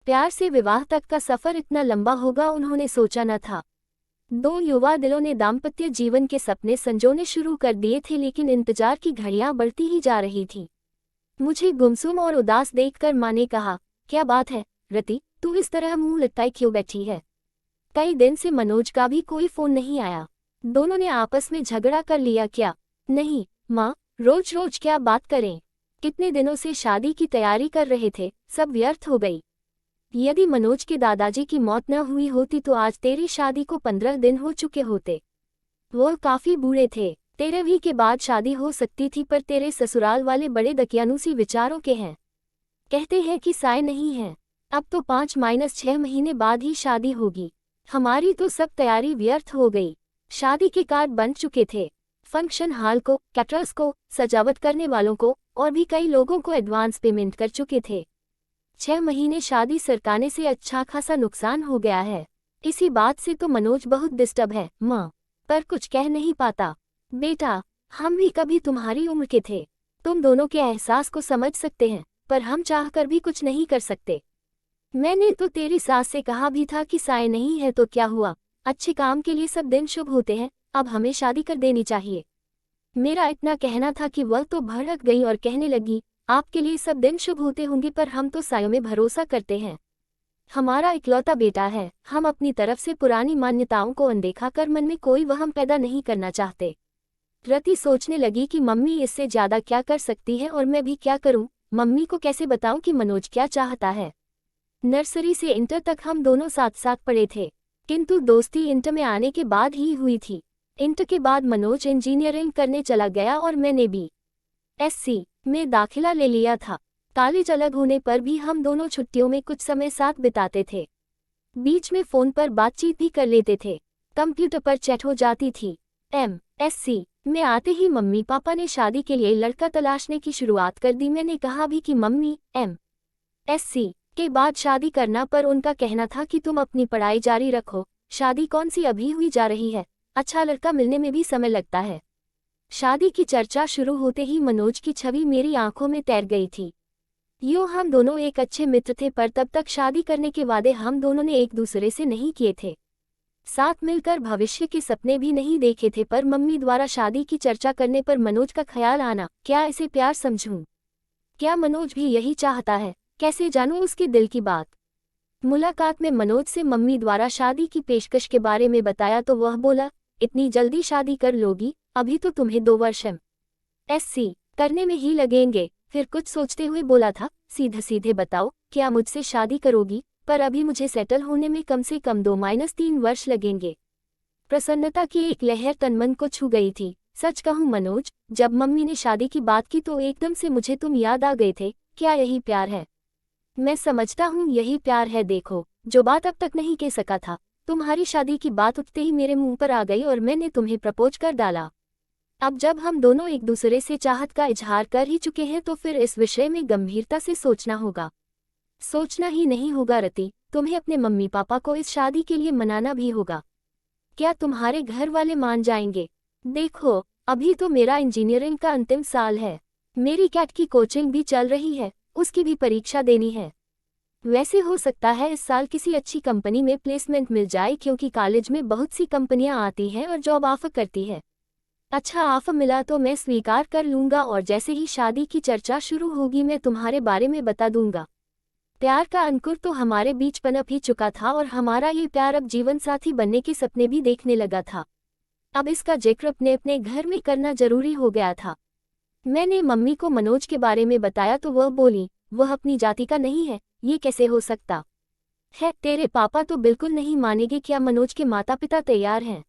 प्यार से विवाह तक का सफर इतना लंबा होगा उन्होंने सोचा न था। दो युवा दिलों ने दाम्पत्य जीवन के सपने संजोने शुरू कर दिए थे, लेकिन इंतजार की घड़ियां बढ़ती ही जा रही थी। मुझे गुमसुम और उदास देखकर माँ ने कहा, क्या बात है रति, तू इस तरह मुंह लटकाए क्यों बैठी है? कई दिन से मनोज का भी कोई फोन नहीं आया। दोनों ने आपस में झगड़ा कर लिया क्या? नहीं माँ, रोज रोज क्या बात करें। कितने दिनों से शादी की तैयारी कर रहे थे, सब व्यर्थ हो गई। यदि मनोज के दादाजी की मौत न हुई होती तो आज तेरी शादी को 15 दिन हो चुके होते। वो काफी बूढ़े थे। 13वीं के बाद शादी हो सकती थी, पर तेरे ससुराल वाले बड़े दकियानूसी विचारों के हैं। कहते हैं कि साय नहीं है। अब तो 5-6 महीने बाद ही शादी होगी। हमारी तो सब तैयारी व्यर्थ हो गई। शादी के कार्ड बन चुके थे। फंक्शन हॉल को, कैटरर्स को, सजावट करने वालों को और भी कई लोगों को एडवांस पेमेंट कर चुके थे। 6 महीने शादी सरकाने से अच्छा खासा नुकसान हो गया है। इसी बात से तो मनोज बहुत डिस्टर्ब है माँ, पर कुछ कह नहीं पाता। बेटा, हम भी कभी तुम्हारी उम्र के थे। तुम दोनों के एहसास को समझ सकते हैं, पर हम चाहकर भी कुछ नहीं कर सकते। मैंने तो तेरी सास से कहा भी था कि साय नहीं है तो क्या हुआ, अच्छे काम के लिए सब दिन शुभ होते हैं, अब हमें शादी कर देनी चाहिए। मेरा इतना कहना था कि वह तो भड़क गई और कहने लगी, आपके लिए सब दिन शुभ होते होंगे, पर हम तो सायों में भरोसा करते हैं। हमारा इकलौता बेटा है, हम अपनी तरफ से पुरानी मान्यताओं को अनदेखा कर मन में कोई वहम पैदा नहीं करना चाहते। रति सोचने लगी कि मम्मी इससे ज्यादा क्या कर सकती है और मैं भी क्या करूं। मम्मी को कैसे बताऊं कि मनोज क्या चाहता है। नर्सरी से इंटर तक हम दोनों साथ साथ पढ़े थे, किंतु दोस्ती इंटर में आने के बाद ही हुई थी। इंटर के बाद मनोज इंजीनियरिंग करने चला गया और मैंने भी एससी में दाखिला ले लिया था। कॉलेज अलग होने पर भी हम दोनों छुट्टियों में कुछ समय साथ बिताते थे। बीच में फोन पर बातचीत भी कर लेते थे। कंप्यूटर पर चैट हो जाती थी। एमएससी में आते ही मम्मी पापा ने शादी के लिए लड़का तलाशने की शुरुआत कर दी। मैंने कहा भी कि मम्मी एमएससी के बाद शादी करना, पर उनका कहना था कि तुम अपनी पढ़ाई जारी रखो, शादी कौन सी अभी हुई जा रही है, अच्छा लड़का मिलने में भी समय लगता है। शादी की चर्चा शुरू होते ही मनोज की छवि मेरी आंखों में तैर गई थी। यूं हम दोनों एक अच्छे मित्र थे, पर तब तक शादी करने के वादे हम दोनों ने एक दूसरे से नहीं किए थे। साथ मिलकर भविष्य के सपने भी नहीं देखे थे, पर मम्मी द्वारा शादी की चर्चा करने पर मनोज का ख्याल आना, क्या इसे प्यार समझूं? क्या मनोज भी यही चाहता है? कैसे जानूं उसके दिल की बात? मुलाकात में मनोज से मम्मी द्वारा शादी की पेशकश के बारे में बताया तो वह बोला, इतनी जल्दी शादी कर लोगी? अभी तो तुम्हें 2 वर्ष एससी करने में ही लगेंगे। फिर कुछ सोचते हुए बोला था, सीधे सीधे बताओ, क्या मुझसे शादी करोगी? पर अभी मुझे सेटल होने में कम से कम 2-3 वर्ष लगेंगे। प्रसन्नता की एक लहर तनमन को छू गई थी। सच कहूं मनोज, जब मम्मी ने शादी की बात की तो एकदम से मुझे तुम याद आ गए थे। क्या यही प्यार है? मैं समझता हूँ यही प्यार है। देखो, जो बात अब तक नहीं कह सका था, तुम्हारी शादी की बात उठते ही मेरे मुंह पर आ गई और मैंने तुम्हें प्रपोज कर डाला। अब जब हम दोनों एक दूसरे से चाहत का इजहार कर ही चुके हैं तो फिर इस विषय में गंभीरता से सोचना होगा। सोचना ही नहीं होगा रति, तुम्हें अपने मम्मी पापा को इस शादी के लिए मनाना भी होगा। क्या तुम्हारे घर वाले मान जाएंगे? देखो, अभी तो मेरा इंजीनियरिंग का अंतिम साल है, मेरी कैट की कोचिंग भी चल रही है, उसकी भी परीक्षा देनी है। वैसे हो सकता है इस साल किसी अच्छी कंपनी में प्लेसमेंट मिल जाए, क्योंकि कॉलेज में बहुत सी कंपनियां आती हैं और जॉब ऑफर करती है। अच्छा ऑफर मिला तो मैं स्वीकार कर लूंगा और जैसे ही शादी की चर्चा शुरू होगी मैं तुम्हारे बारे में बता दूंगा। प्यार का अंकुर तो हमारे बीच पनप ही चुका था और हमारा ये प्यार अब जीवन साथी बनने के सपने भी देखने लगा था। अब इसका जिक्र अपने अपने घर में करना जरूरी हो गया था। मैंने मम्मी को मनोज के बारे में बताया तो वह बोली, वह अपनी जाति का नहीं है, ये कैसे हो सकता है? तेरे पापा तो बिल्कुल नहीं मानेंगे। क्या मनोज के माता पिता तैयार हैं?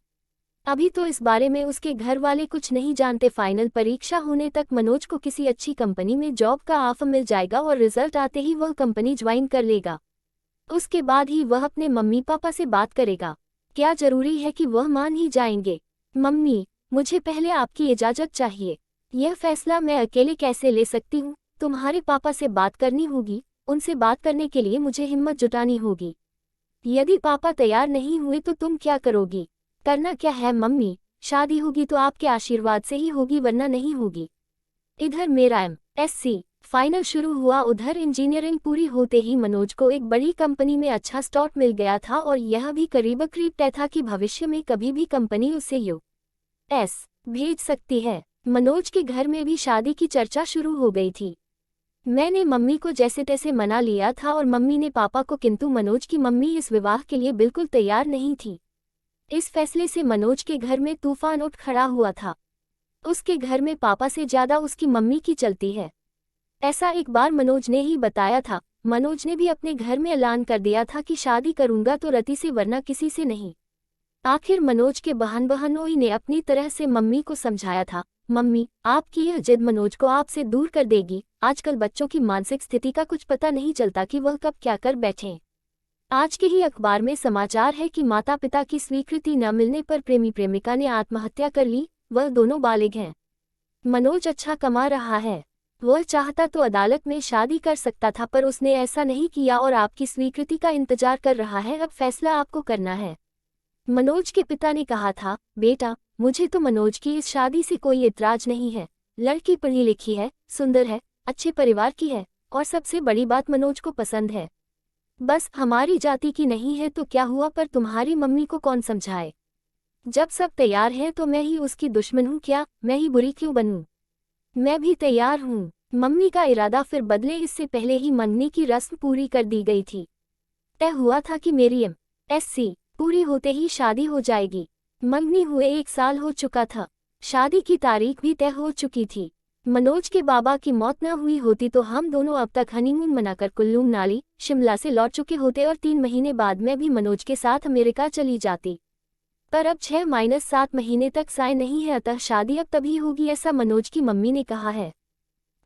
अभी तो इस बारे में उसके घर वाले कुछ नहीं जानते। फाइनल परीक्षा होने तक मनोज को किसी अच्छी कंपनी में जॉब का ऑफर मिल जाएगा और रिजल्ट आते ही वह कंपनी ज्वाइन कर लेगा। उसके बाद ही वह अपने मम्मी पापा से बात करेगा। क्या जरूरी है कि वह मान ही जाएंगे? मम्मी, मुझे पहले आपकी इजाजत चाहिए। यह फैसला मैं अकेले कैसे ले सकती हूँ? तुम्हारे पापा से बात करनी होगी। उनसे बात करने के लिए मुझे हिम्मत जुटानी होगी। यदि पापा तैयार नहीं हुए तो तुम क्या करोगी? करना क्या है मम्मी, शादी होगी तो आपके आशीर्वाद से ही होगी, वरना नहीं होगी। इधर मेरा एमएससी फाइनल शुरू हुआ। उधर इंजीनियरिंग पूरी होते ही मनोज को एक बड़ी कंपनी में अच्छा स्लॉट मिल गया था और यह भी करीब तय था कि भविष्य में कभी भी कंपनी उसे यूएस भेज सकती है। मनोज के घर में भी शादी की चर्चा शुरू हो गई थी। मैंने मम्मी को जैसे तैसे मना लिया था और मम्मी ने पापा को, किंतु मनोज की मम्मी इस विवाह के लिए बिल्कुल तैयार नहीं थी। इस फैसले से मनोज के घर में तूफान उठ खड़ा हुआ था। उसके घर में पापा से ज्यादा उसकी मम्मी की चलती है। ऐसा एक बार मनोज ने ही बताया था। मनोज ने भी अपने घर में ऐलान कर दिया था कि शादी करूंगा तो रति से, वरना किसी से नहीं। आखिर मनोज के बहनोई ने अपनी तरह से मम्मी को समझाया था, मम्मी आपकी यह जिद मनोज को आपसे दूर कर देगी। आजकल बच्चों की मानसिक स्थिति का कुछ पता नहीं चलता कि वह कब क्या कर बैठें। आज के ही अखबार में समाचार है कि माता पिता की स्वीकृति न मिलने पर प्रेमी प्रेमिका ने आत्महत्या कर ली। वह दोनों बालिग हैं। मनोज अच्छा कमा रहा है। वह चाहता तो अदालत में शादी कर सकता था, पर उसने ऐसा नहीं किया और आपकी स्वीकृति का इंतजार कर रहा है। अब फैसला आपको करना है। मनोज के पिता ने कहा था, बेटा मुझे तो मनोज की इस शादी से कोई इतराज नहीं है। लड़की पढ़ी लिखी है, सुंदर है, अच्छे परिवार की है और सबसे बड़ी बात मनोज को पसंद है। बस हमारी जाति की नहीं है तो क्या हुआ, पर तुम्हारी मम्मी को कौन समझाए। जब सब तैयार हैं तो मैं ही उसकी दुश्मन हूँ क्या? मैं ही बुरी क्यों बनूं? मैं भी तैयार हूँ। मम्मी का इरादा फिर बदले। इससे पहले ही मंगनी की रस्म पूरी कर दी गई थी। तय हुआ था कि मेरी एमएससी पूरी होते ही शादी हो जाएगी। मंगनी हुए 1 साल हो चुका था। शादी की तारीख भी तय हो चुकी थी। मनोज के बाबा की मौत न हुई होती तो हम दोनों अब तक हनीमून मनाकर कुल्लू मनाली शिमला से लौट चुके होते और 3 महीने बाद मैं भी मनोज के साथ अमेरिका चली जाती। पर अब 6-7 महीने तक साय नहीं है, अतः शादी अब तभी होगी, ऐसा मनोज की मम्मी ने कहा है।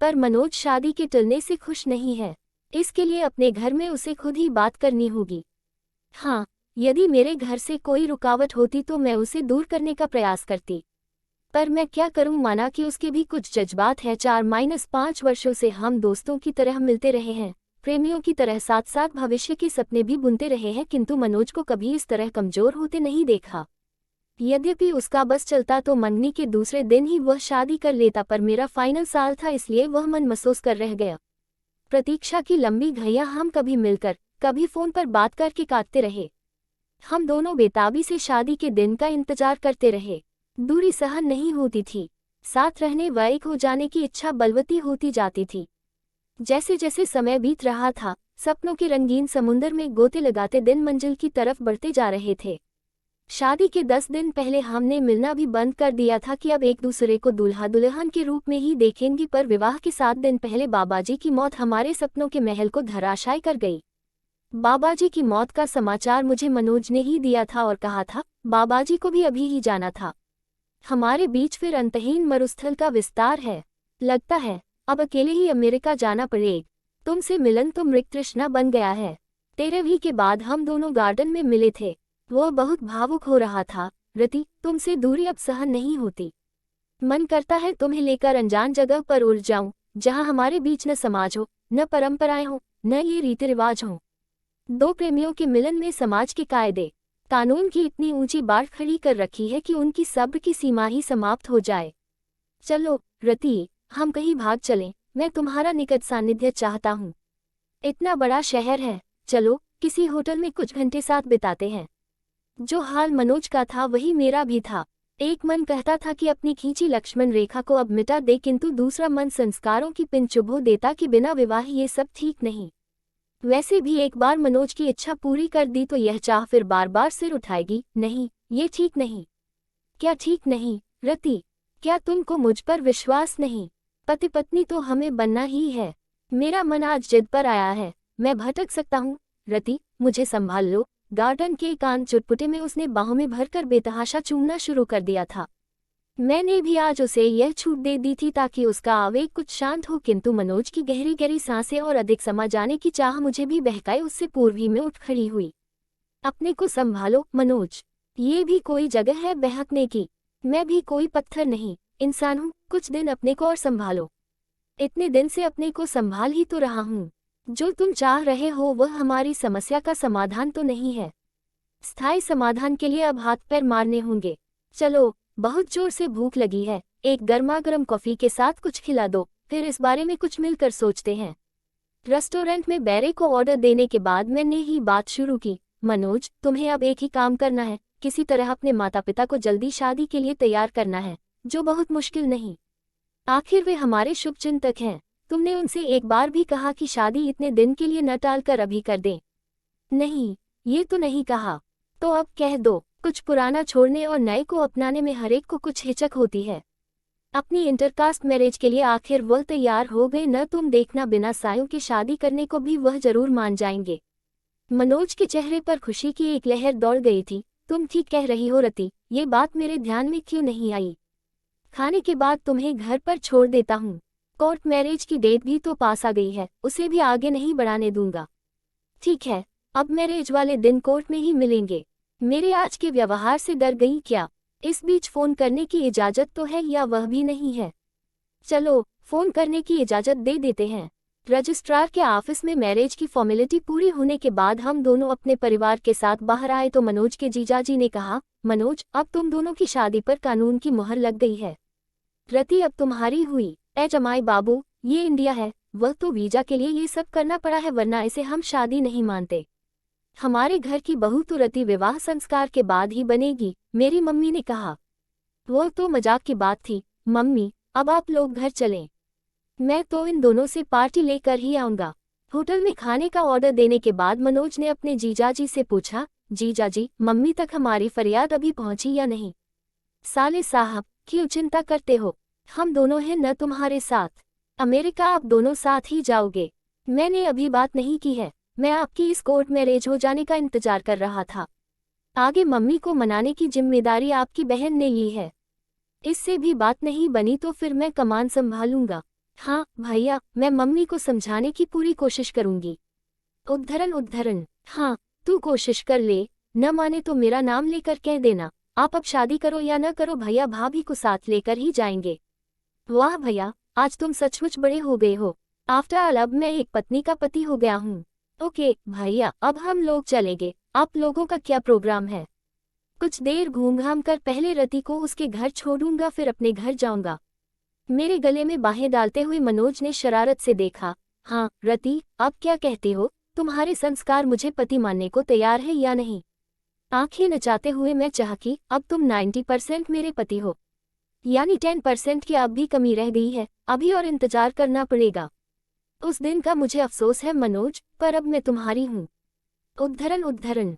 पर मनोज शादी के टलने से खुश नहीं है। इसके लिए अपने घर में उसे खुद ही बात करनी होगी। हाँ, यदि मेरे घर से कोई रुकावट होती तो मैं उसे दूर करने का प्रयास करती, पर मैं क्या करूं। माना कि उसके भी कुछ जज्बात हैं। 4-5 वर्षों से हम दोस्तों की तरह मिलते रहे हैं, प्रेमियों की तरह साथ साथ भविष्य के सपने भी बुनते रहे हैं, किंतु मनोज को कभी इस तरह कमजोर होते नहीं देखा। यद्यपि उसका बस चलता तो मंगनी के दूसरे दिन ही वह शादी कर लेता, पर मेरा फाइनल साल था इसलिए वह मन महसूस कर रह गया। प्रतीक्षा की लंबी घड़ियां हम कभी मिलकर कभी फोन पर बात करके काटते रहे। हम दोनों बेताबी से शादी के दिन का इंतजार करते रहे। दूरी सहन नहीं होती थी। साथ रहने व एक हो जाने की इच्छा बलवती होती जाती थी। जैसे जैसे समय बीत रहा था, सपनों के रंगीन समुंदर में गोते लगाते दिन मंजिल की तरफ बढ़ते जा रहे थे। शादी के 10 दिन पहले हमने मिलना भी बंद कर दिया था कि अब एक दूसरे को दूल्हा दुल्हन के रूप में ही देखेंगे, पर विवाह के 7 दिन पहले बाबाजी की मौत हमारे सपनों के महल को धराशायी कर गई। बाबाजी की मौत का समाचार मुझे मनोज ने ही दिया था और कहा था बाबाजी को भी अभी ही जाना था। हमारे बीच फिर अंतहीन मरुस्थल का विस्तार है। लगता है अब अकेले ही अमेरिका जाना पड़ेगा। तुमसे मिलन तो मृग तृष्णा बन गया है। 13वीं के बाद हम दोनों गार्डन में मिले थे। वो बहुत भावुक हो रहा था। रति, तुमसे दूरी अब सहन नहीं होती। मन करता है तुम्हें लेकर अनजान जगह पर उड़ जाऊं, जहां हमारे बीच न समाज हो, न परंपराएं हो, न ये रीति रिवाज हो। 2 प्रेमियों के मिलन में समाज के कायदे कानून की इतनी ऊंची बाढ़ खड़ी कर रखी है कि उनकी सब्र की सीमा ही समाप्त हो जाए। चलो रति, हम कहीं भाग चलें। मैं तुम्हारा निकट सानिध्य चाहता हूँ। इतना बड़ा शहर है, चलो किसी होटल में कुछ घंटे साथ बिताते हैं। जो हाल मनोज का था वही मेरा भी था। एक मन कहता था कि अपनी खींची लक्ष्मण रेखा को अब मिटा दे, किंतु दूसरा मन संस्कारों की पिन चुभो देता कि बिना विवाह ये सब ठीक नहीं। वैसे भी एक बार मनोज की इच्छा पूरी कर दी तो यह चाह फिर बार बार सिर उठाएगी। नहीं, ये ठीक नहीं। क्या ठीक नहीं रति? क्या तुमको मुझ पर विश्वास नहीं? पति पत्नी तो हमें बनना ही है। मेरा मन आज जिद पर आया है। मैं भटक सकता हूँ। रति, मुझे संभाल लो। गार्डन के एकांत चुटपुटे में उसने बाहों में भरकर बेतहाशा चूमना शुरू कर दिया था। मैंने भी आज उसे यह छूट दे दी थी ताकि उसका आवेग कुछ शांत हो, किंतु मनोज की गहरी गहरी सांसें और अधिक समा जाने की चाह मुझे भी बहकाए उससे पूर्व ही में उठ खड़ी हुई। अपने को संभालो मनोज, ये भी कोई जगह है बहकने की। मैं भी कोई पत्थर नहीं, इंसान हूँ। कुछ दिन अपने को और संभालो। इतने दिन से अपने को संभाल ही तो रहा हूँ। जो तुम चाह रहे हो वह हमारी समस्या का समाधान तो नहीं है। स्थायी समाधान के लिए अब हाथ पैर मारने होंगे। चलो, बहुत जोर से भूख लगी है, एक गर्मागर्म कॉफी के साथ कुछ खिला दो। फिर इस बारे में कुछ मिलकर सोचते हैं। रेस्टोरेंट में बैरे को ऑर्डर देने के बाद मैंने ही बात शुरू की। मनोज, तुम्हें अब एक ही काम करना है, किसी तरह अपने माता पिता को जल्दी शादी के लिए तैयार करना है, जो बहुत मुश्किल नहीं। आखिर वे हमारे शुभचिंतक हैं। तुमने उनसे एक बार भी कहा कि शादी इतने दिन के लिए न टालकर अभी कर दें? नहीं, ये तो नहीं कहा। तो अब कह दो। कुछ पुराना छोड़ने और नए को अपनाने में हरेक को कुछ हिचक होती है। अपनी इंटरकास्ट मैरिज के लिए आखिर वह तैयार हो गए न? तुम देखना, बिना सायों की शादी करने को भी वह जरूर मान जाएंगे। मनोज के चेहरे पर खुशी की एक लहर दौड़ गई थी। तुम ठीक कह रही हो रति, ये बात मेरे ध्यान में क्यों नहीं आई? खाने के बाद तुम्हें घर पर छोड़ देता हूँ। कोर्ट मैरिज की डेट भी तो पास आ गई है, उसे भी आगे नहीं बढ़ाने दूंगा। ठीक है, अब मैरिज वाले दिन कोर्ट में ही मिलेंगे। मेरे आज के व्यवहार से डर गई क्या? इस बीच फोन करने की इजाजत तो है या वह भी नहीं है? चलो, फोन करने की इजाजत दे देते हैं। रजिस्ट्रार के ऑफिस में मैरिज की फॉर्मेलिटी पूरी होने के बाद हम दोनों अपने परिवार के साथ बाहर आए तो मनोज के जीजाजी ने कहा, मनोज, अब तुम दोनों की शादी पर कानून की मुहर लग गई है। रति अब तुम्हारी हुई। ए जमाई बाबू, ये इंडिया है, वह तो वीजा के लिए ये सब करना पड़ा है, वरना इसे हम शादी नहीं मानते। हमारे घर की बहू तो रति विवाह संस्कार के बाद ही बनेगी, मेरी मम्मी ने कहा। वो तो मजाक की बात थी मम्मी, अब आप लोग घर चलें। मैं तो इन दोनों से पार्टी लेकर ही आऊंगा। होटल में खाने का ऑर्डर देने के बाद मनोज ने अपने जीजाजी से पूछा, जीजाजी, मम्मी तक हमारी फरियाद अभी पहुंची या नहीं? साले साहब, क्यों चिंता करते हो? हम दोनों हैं न तुम्हारे साथ। अमेरिका आप दोनों साथ ही जाओगे। मैंने अभी बात नहीं की है, मैं आपकी इस कोर्ट मैरिज हो जाने का इंतजार कर रहा था। आगे मम्मी को मनाने की जिम्मेदारी आपकी बहन ने ली है। इससे भी बात नहीं बनी तो फिर मैं कमान संभालूंगा। हाँ भैया, मैं मम्मी को समझाने की पूरी कोशिश करूंगी। उद्धरण, हाँ, तू कोशिश कर ले, न माने तो मेरा नाम लेकर कह देना। आप अब शादी करो या न करो, भैया भाभी को साथ लेकर ही जाएंगे। वाह भैया, आज तुम सचमुच बड़े हो गए हो। आफ्टर ऑल अब मैं एक पत्नी का पति हो गया हूँ। ओके भैया, अब हम लोग चलेंगे। आप लोगों का क्या प्रोग्राम है? कुछ देर घूम घाम कर पहले रति को उसके घर छोड़ूंगा, फिर अपने घर जाऊंगा। मेरे गले में बाहें डालते हुए मनोज ने शरारत से देखा। हाँ रति, अब क्या कहते हो? तुम्हारे संस्कार मुझे पति मानने को तैयार है या नहीं? आंखें नचाते हुए मैं चाहा कि अब तुम 90% मेरे पति हो, यानी 10% की अब भी कमी रह गई है, अभी और इंतजार करना पड़ेगा। उस दिन का मुझे अफसोस है मनोज, पर अब मैं तुम्हारी हूँ। उद्धरण।